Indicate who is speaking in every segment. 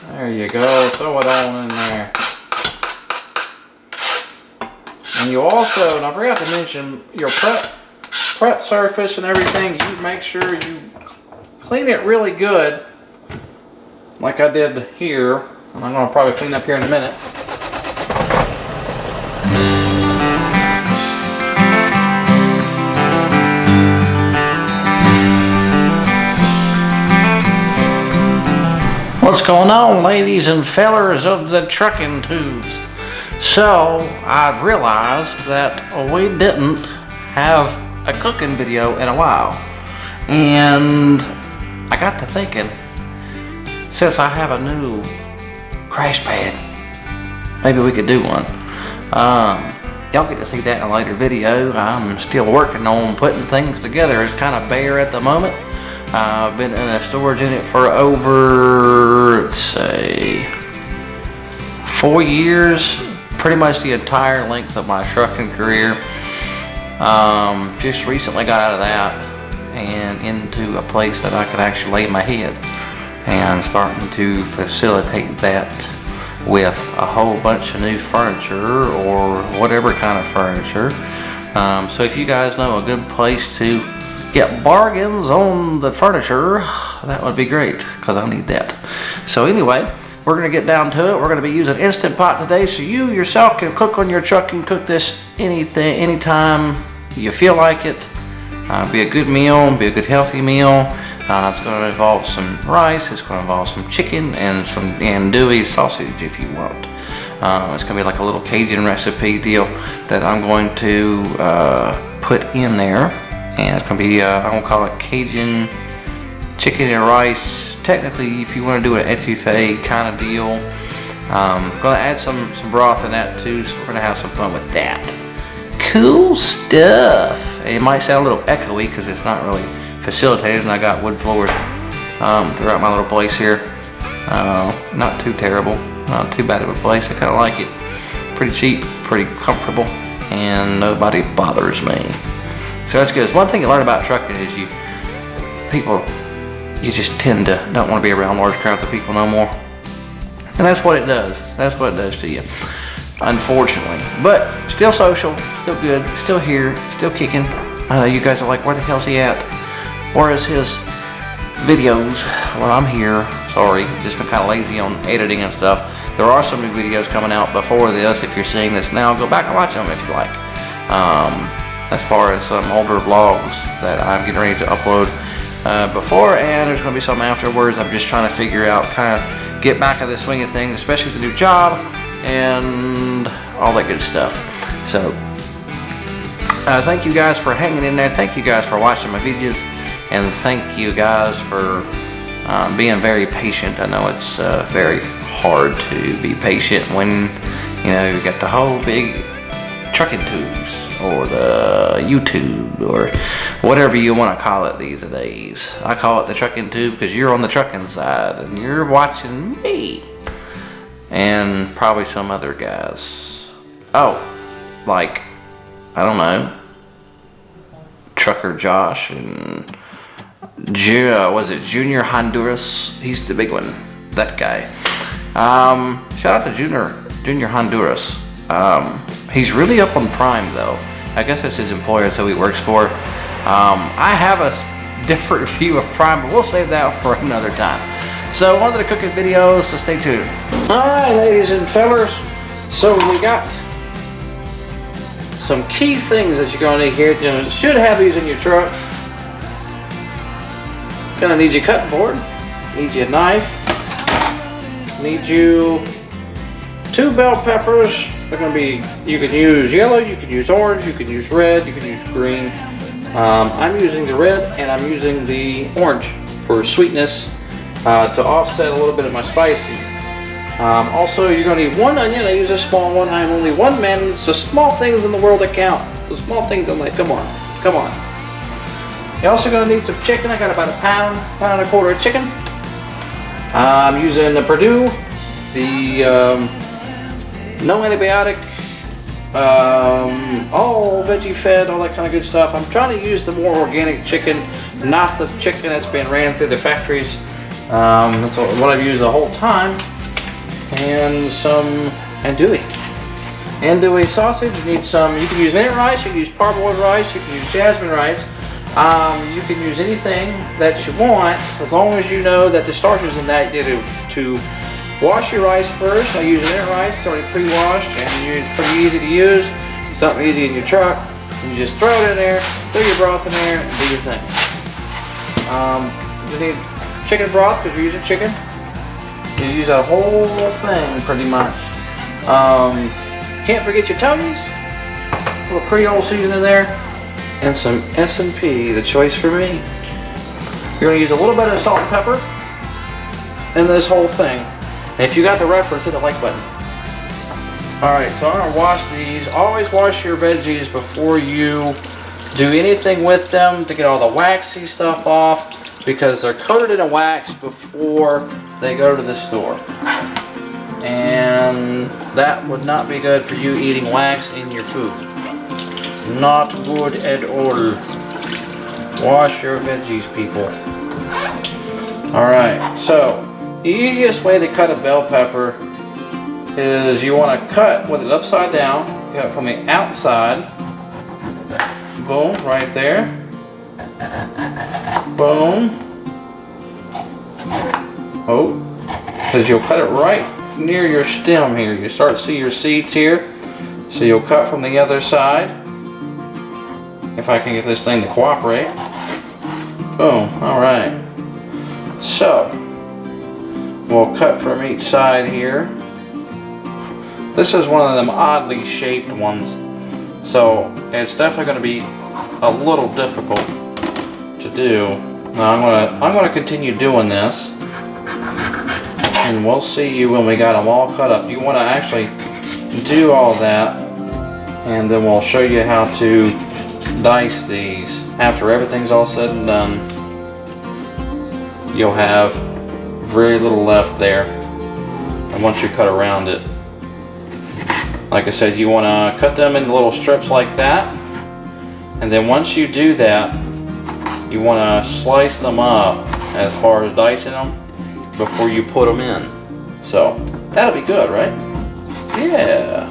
Speaker 1: There you go. Throw it on in there. And you also, and I forgot to mention, your prep surface and everything, you make sure you clean it really good, like I did here. And I'm going to probably clean up here in a minute. What's going on, ladies and fellers of the trucking tubes? So, I've realized that we didn't have a cooking video in a while. And I got to thinking, since I have a new crash pad, maybe we could do one. Y'all get to see that in a later video. I'm still working on putting things together. It's kind of bare at the moment. I've been in a storage unit for over, let's say, 4 years, pretty much the entire length of my trucking career. Just recently got out of that and into a place that I could actually lay my head, and starting to facilitate that with a whole bunch of new furniture or whatever kind of furniture. So if you guys know a good place to get bargains on the furniture, that would be great, because I need that. So anyway, we're going to get down to it. We're going to be using Instant Pot today, so you yourself can cook on your truck and cook this anytime you feel like it. Be a good meal, be a good healthy meal. It's going to involve some rice, it's going to involve some chicken and some andouille sausage if you want. It's going to be like a little Cajun recipe deal that I'm going to put in there. And it's going to be, I'm going to call it Cajun chicken and rice. Technically, if you want to do an etouffee kind of deal. I'm going to add some broth in that too, so we're going to have some fun with that. Cool stuff. It might sound a little echoey because it's not really facilitated, and I got wood floors throughout my little place here. Not too terrible, not too bad of a place. I kind of like it. Pretty cheap, pretty comfortable, and nobody bothers me. So that's good. One thing you learn about trucking is you just tend to don't want to be around large crowds of people no more. And that's what it does. That's what it does to you, unfortunately. But still social, still good, still here, still kicking. I know you guys are like, where the hell's he at? Where is his videos? Well, I'm here. Sorry, just been kind of lazy on editing and stuff. There are some new videos coming out before this. If you're seeing this now, go back and watch them if you like. As far as some older vlogs that I'm getting ready to upload before, and there's going to be some afterwards. I'm just trying to figure out, kind of get back in the swing of things, especially with the new job and all that good stuff. So thank you guys for hanging in there. Thank you guys for watching my videos, and thank you guys for being very patient. I know it's very hard to be patient when you got the whole big trucking tubes, or the YouTube, or whatever you want to call it these days. I call it the trucking tube because you're on the trucking side and you're watching me and probably some other guys. Oh, like, I don't know, Trucker Josh and was it Junior Honduras? He's the big one, that guy. Shout out to Junior Honduras. He's really up on Prime though. I guess that's his employer, so he works for. I have a different view of Prime, but we'll save that for another time. So one of the cooking videos, so stay tuned. Alright, ladies and fellers, so we got some key things that you're going to need here. You should have these in your truck. Gonna need your cutting board, need you a knife, need you 2 bell peppers. They're going to be, you can use yellow, you can use orange, you can use red, you can use green. I'm using the red and I'm using the orange for sweetness to offset a little bit of my spicy. Also, you're going to need 1 onion. I use a small one. I'm only one man. It's the small things in the world that count. The small things in life. Come on. Come on. You're also going to need some chicken. I got about a pound and a quarter of chicken. I'm using the Purdue, the no antibiotic, all veggie fed, all that kind of good stuff. I'm trying to use the more organic chicken, not the chicken that's been ran through the factories. That's what I've used the whole time. and some andouille. Andouille sausage, you need some, you can use minute rice, you can use parboiled rice, you can use jasmine rice. You can use anything that you want, as long as you know that the starches in that you need to wash your rice first. I use minute rice, it's already pre-washed, and it's pretty easy to use. It's something easy in your truck. And you just throw it in there, throw your broth in there, and do your thing. You need chicken broth because you're using chicken. You use a whole thing pretty much. Can't forget your Tony's, a little Creole seasoning there, and some S&P, the choice for me. You're going to use a little bit of salt and pepper in this whole thing. And if you got the reference, hit the like button. Alright, so I'm going to wash these. Always wash your veggies before you do anything with them to get all the waxy stuff off, because they're coated in a wax before they go to the store. And that would not be good for you eating wax in your food. Not good at all. Wash your veggies, people. Alright, so the easiest way to cut a bell pepper is you want to cut with it upside down. Cut from the outside. Boom, right there. Boom. Oh, because you'll cut it right near your stem here. You start to see your seeds here. So you'll cut from the other side. If I can get this thing to cooperate. Boom, alright. So, we'll cut from each side here. This is one of them oddly shaped ones. So, it's definitely going to be a little difficult to do. Now I'm gonna continue doing this. And we'll see you when we got them all cut up. You want to actually do all that. And then we'll show you how to dice these. After everything's all said and done, you'll have very little left there. And once you cut around it, like I said, you want to cut them into little strips like that. And then once you do that, you want to slice them up as far as dicing them before you put them in. So that'll be good, right? Yeah.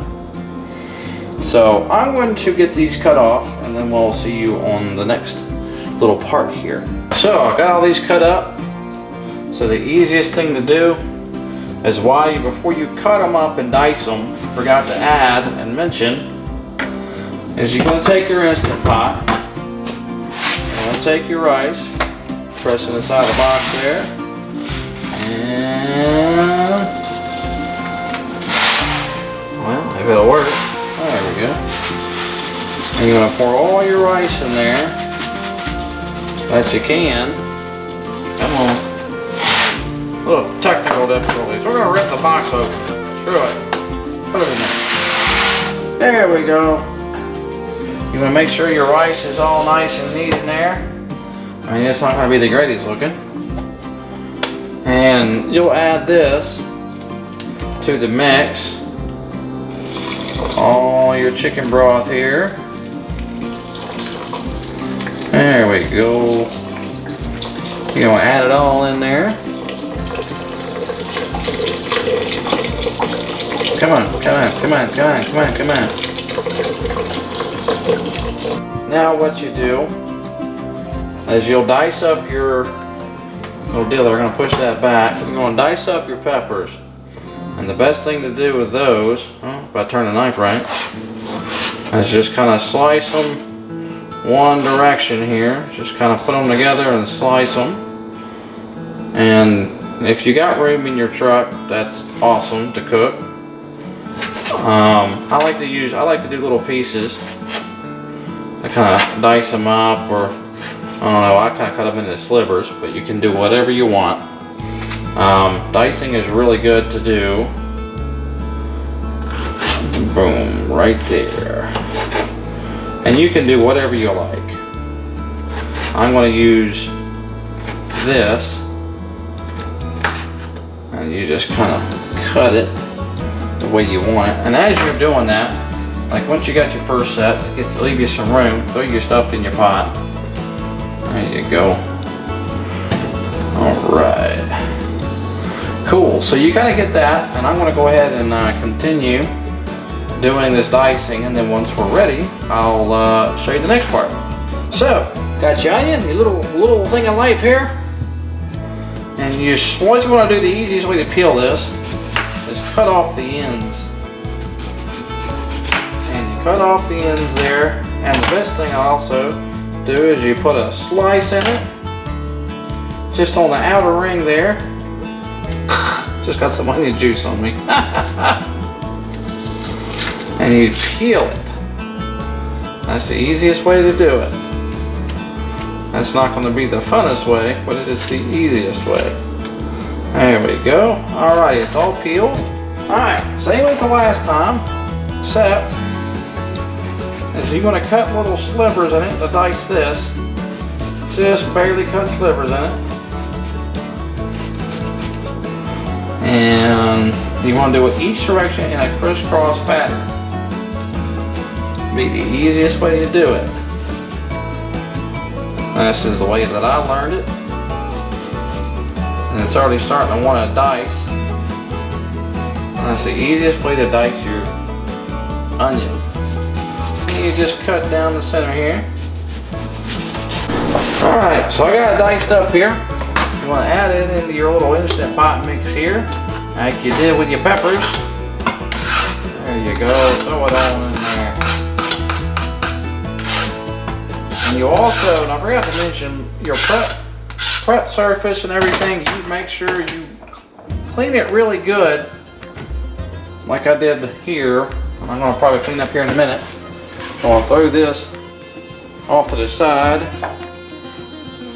Speaker 1: So I'm going to get these cut off, and then we'll see you on the next little part here. So I got all these cut up. So the easiest thing to do is before you cut them up and dice them, forgot to add and mention, is you're going to take your Instant Pot, you're going to take your rice, press it inside the box there, and well, if it'll work. There we go. And you're going to pour all your rice in there that you can. Come on. Little technical difficulties. We're going to rip the box open. Screw it. Put it in there. There we go. You're going to make sure your rice is all nice and neat in there. I mean, it's not going to be the greatest looking. And you'll add this to the mix. All your chicken broth here. There we go. You're going to add it all in there. Come on, come on, come on, come on, come on, come on. Now what you do is you'll dice up your little deal. We're going to push that back. You're going to dice up your peppers. And the best thing to do with those, well, if I turn the knife right, is just kind of slice them one direction here. Just kind of put them together and slice them. And if you got room in your truck, that's awesome to cook. I like to do little pieces. I kind of dice them up, or I don't know, I kind of cut them into slivers, but you can do whatever you want. Dicing is really good to do. Boom, right there. And you can do whatever you like. I'm going to use this, and you just kind of cut it the way you want it. And as you're doing that, like once you got your first set, to leave you some room, throw your stuff in your pot. There you go. Alright. Cool, so you kind of get that, and I'm going to go ahead and continue doing this dicing, and then once we're ready, I'll show you the next part. So, got your onion, your little thing of life here, and what you want to do, the easiest way to peel this is cut off the ends. And you cut off the ends there, and the best thing I also do is you put a slice in it, just on the outer ring there. Just got some onion juice on me. And you peel it. That's the easiest way to do it. That's not going to be the funnest way, but it is the easiest way. There we go. Alright, it's all peeled. Alright, same as the last time, except is you're going to cut little slivers in it to dice this. Just barely cut slivers in it. And you want to do it each direction in a crisscross pattern. Be the easiest way to do it. This is the way that I learned it. And it's already starting to want to dice. And that's the easiest way to dice your onion. And you just cut down the center here. Alright, so I got it diced up here. You want to add it into your little instant pot mix here, like you did with your peppers. There you go, throw it all in there. And you also, and I forgot to mention, your prep surface and everything, you make sure you clean it really good, like I did here. I'm going to probably clean up here in a minute. I'm going to throw this off to the side.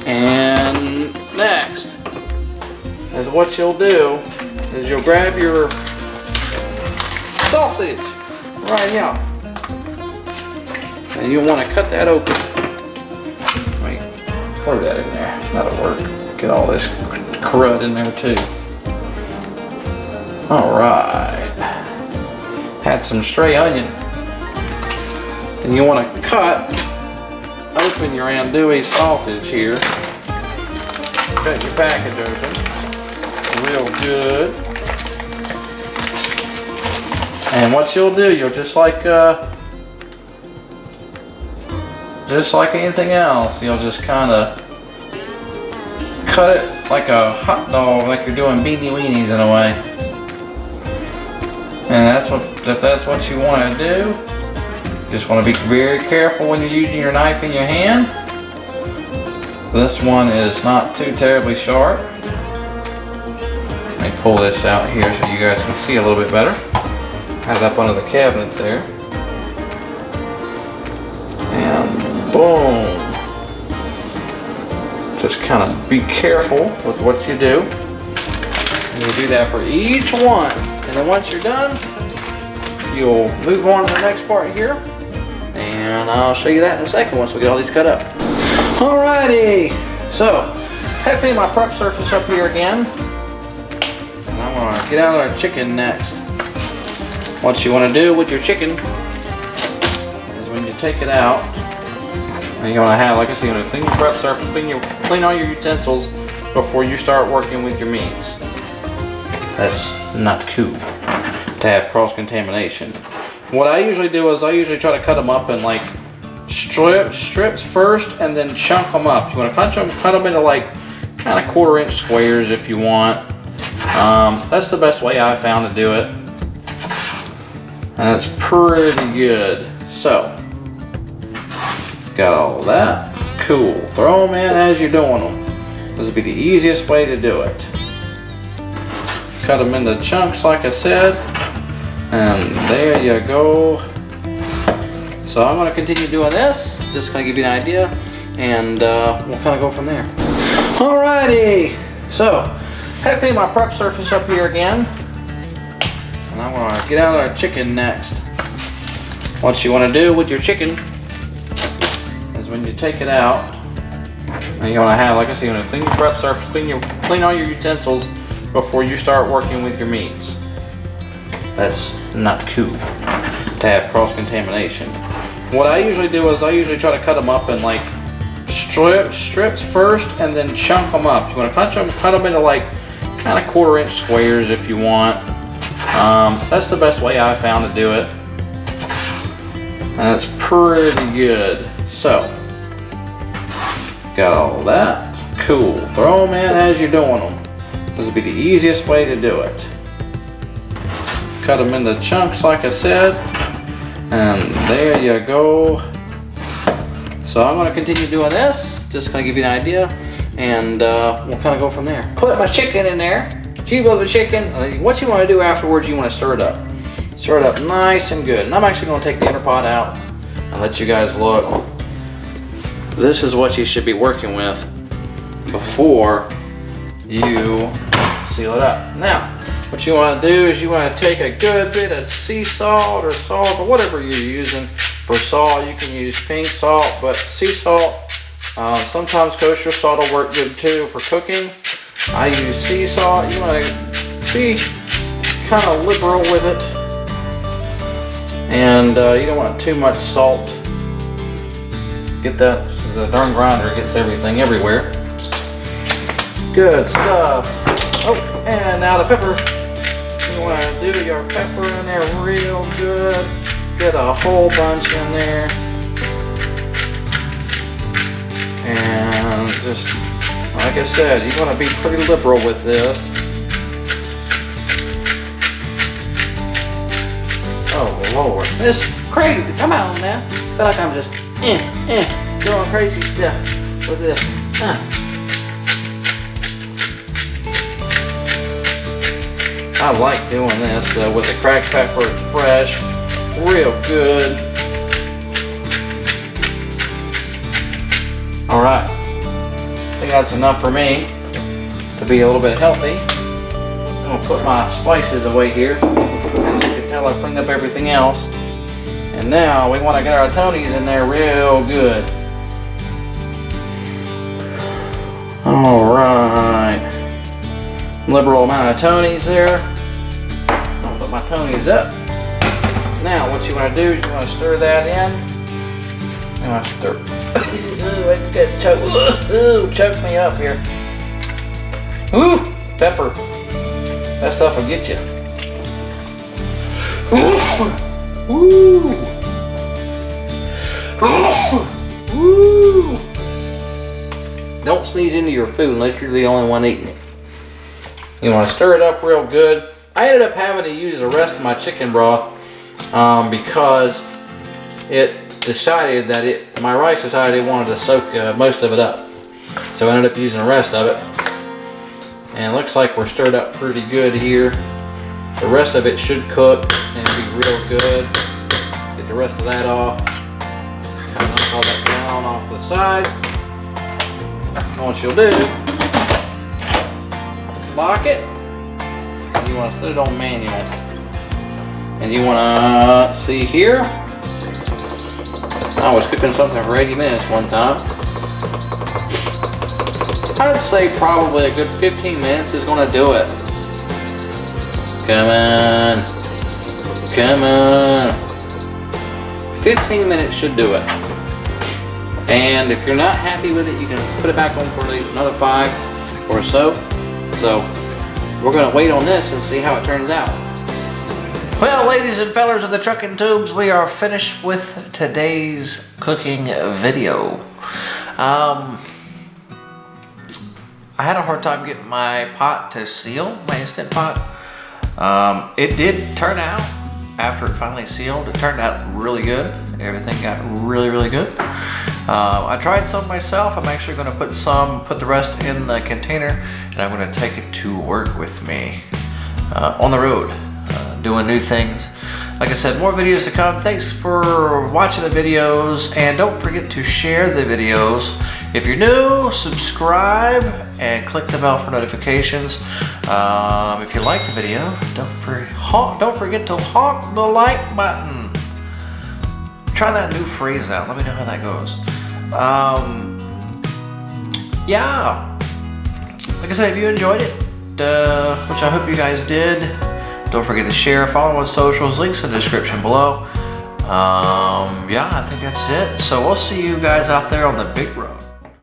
Speaker 1: And next is what you'll do is you'll grab your sausage right here, and you want to cut that open. Wait, throw that in there. That'll work. Get all this crud in there too. All right. Had some stray onion, and you want to open your andouille sausage here. Cut your package open real good. And what you'll do, you'll just like anything else, you'll just kind of cut it like a hot dog, like you're doing beanie weenies in a way. And if that's what you want to do, you just want to be very careful when you're using your knife in your hand. This one is not too terribly sharp. Let me pull this out here so you guys can see a little bit better. Have it up under the cabinet there. And boom. Just kind of be careful with what you do. And you'll do that for each one. And then once you're done, you'll move on to the next part here. And I'll show you that in a second once we get all these cut up. Alrighty, so have clean my prep surface up here again. And I'm gonna get out our chicken next. What you want to do with your chicken is when you take it out, and you want to have, like I said, you want to clean your prep surface, clean all your utensils before you start working with your meats. That's not cool to have cross-contamination. What I usually do is I usually try to cut them up in like strips first, and then chunk them up. You want to cut them into like kind of 1/4 inch squares if you want. That's the best way I found to do it, and it's pretty good. So, got all of that. Cool. Throw them in as you're doing them. This will be the easiest way to do it. Cut them into chunks like I said, and there you go. So I'm going to continue doing this, just going to give you an idea, and we'll kind of go from there. Alrighty, so have clean my prep surface up here again, and I'm going to get out our chicken next. What you want to do with your chicken is when you take it out, and you want to have, like I said, you want to clean your prep surface, clean all your utensils before you start working with your meats. That's not cool to have cross-contamination. What I usually do is I usually try to cut them up in like strips first, and then chunk them up. You want to cut them into like kind
Speaker 2: kind of 1/4 inch squares if you want. That's the best way I found to do it. And it's pretty good. So, got all that. Cool. Throw them in as you're doing them. This would be the easiest way to do it. Cut them into chunks like I said. And there you go. So I'm going to continue doing this. Just going to give you an idea. And we'll kind of go from there. Put my chicken in there. Cube of the chicken. What you want to do afterwards, you want to stir it up. Stir it up nice and good. And I'm actually going to take the inner pot out and let you guys look. This is what you should be working with before you seal it up. Now, what you want to do is you want to take a good bit of sea salt or salt or whatever you're using. For salt, you can use pink salt, but sea salt, sometimes kosher salt will work good too for cooking. I use sea salt. You want to be kind of liberal with it. And you don't want too much salt. Get that, the darn grinder gets everything everywhere. Good stuff. Oh, and now the pepper. You want to do your pepper in there real good. Get a whole bunch in there. And just, like I said, you want to be pretty liberal with this. Oh Lord, this is crazy. Come on now. I feel like I'm just doing crazy stuff with this. I like doing this with the cracked pepper. It's fresh, real good. All right, I think that's enough for me to be a little bit healthy. I'm gonna put my spices away here. As you can tell, I cleaned up everything else. And now we want to get our Tonys in there real good. All right, liberal amount of Tonys there. I'll put my Tonys up. Now what you want to do is you want to stir that in. You want to stir. Ooh, it's good. Ooh, choke me up here. Ooh, pepper. That stuff will get you. Ooh. Ooh. Don't sneeze into your food unless you're the only one eating it. You want to stir it up real good. I ended up having to use the rest of my chicken broth because it decided that my rice decided it wanted to soak most of it up. So I ended up using the rest of it. And it looks like we're stirred up pretty good here. The rest of it should cook and be real good. Get the rest of that off. Kind of knock all that down off the side. And what you'll do, lock it. And you want to set it on manual. And you want to see here. I was cooking something for 80 minutes one time. I'd say probably a good 15 minutes is going to do it. Come on. Come on. 15 minutes should do it. And if you're not happy with it, you can put it back on for another 5 or so. So we're going to wait on this and see how it turns out. Well, ladies and fellers of the trucking tubes, we are finished with today's cooking video. I had a hard time getting my pot to seal, my Instant Pot. It did turn out, after it finally sealed, it turned out really good. Everything got really, really good. I tried some myself. I'm actually going to put the rest in the container, and I'm going to take it to work with me on the road, doing new things. Like I said, more videos to come. Thanks for watching the videos, and don't forget to share the videos. If you're new, subscribe and click the bell for notifications. If you like the video, don't forget to honk the like button. Try that new phrase out. Let me know how that goes. Yeah. Like I said, if you enjoyed it, which I hope you guys did, don't forget to share, follow on socials, links in the description below. Yeah, I think that's it. So we'll see you guys out there on the big road.